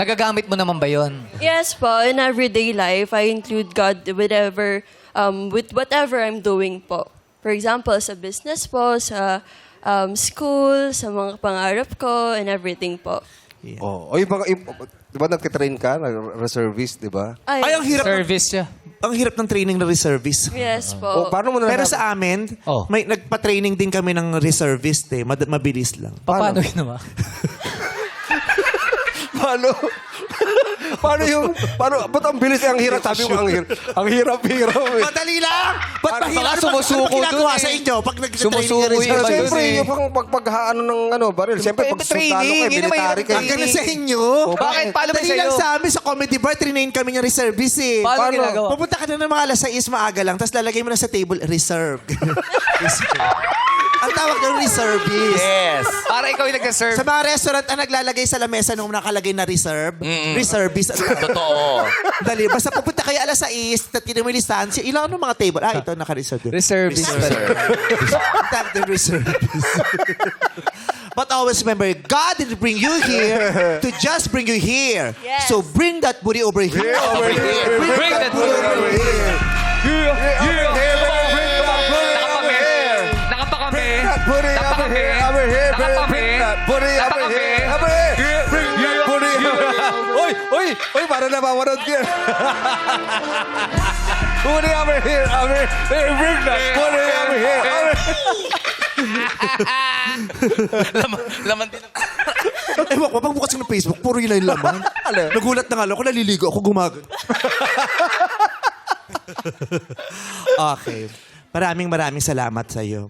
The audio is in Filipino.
Nagagamit mo naman ba yun? Yes po, in everyday life, I include God with whatever I'm doing po. For example, sa business po, sa school, sa mga pangarap ko, and everything po. Oh, o di ba nagtitrain ka, reservist, di ba? Ay, ang hirap. Service siya. Ang hirap ng training ng reservist. Yes O, po. paano mo na Pero sa amin, Oh. may nagpa-training din kami ng reservist eh. Mabilis lang. Paano ginawa? Paano? Ba't ang bilis ang hirap? Sabi mo, ang hirap-hirap eh. Madali lang! Ba't Ano, mahirap? baka sumusuko Ano ginagawa dun eh. sa inyo pag nag-training Sumusuko ng yung Pero iba reservist? dun siyempre, eh. yung paghaano ng baril. Siyempre, pag sundalo training, kayo, yun naman military yung kayo. Ang ganun sa inyo. Bakit? Paano ba Madali lang sa'yo? sa amin sa comedy bar, trinain kami ng reservist eh. Paano ginagawa? Pupunta ka na ng mga alas 6 maaga lang, tapos lalagay mo na sa table, reserve. Ang tawag ng reservist. Yes. Para ikaw yung nagsaserve. Sa mga restaurant, ang naglalagay sa lamesa nung nakalagay na reserve, reservist. Totoo. Dali, basta pupunta kayo alas 6, tatino mo yung listahan, ilan ano mga table? Ah, ito, naka-reserve. Reservist. Tag the reservist. But always remember, God didn't bring you here to just bring you here. Yes. So bring that booty over here. Over here. Bring that booty over here. Nakapakami. Booty over here, over here. Bring that booty over here, over here. Bring that booty over here. Uy, para napapanood ko yan. Booty over here, over here. Bring that booty over here, over Laman din. Ewan ko, pag bukas ko ng Facebook, puro yun lang yung laman. Nagulat na nga lang ako, naliligo ako, gumagan. Okay. Maraming salamat sa iyo.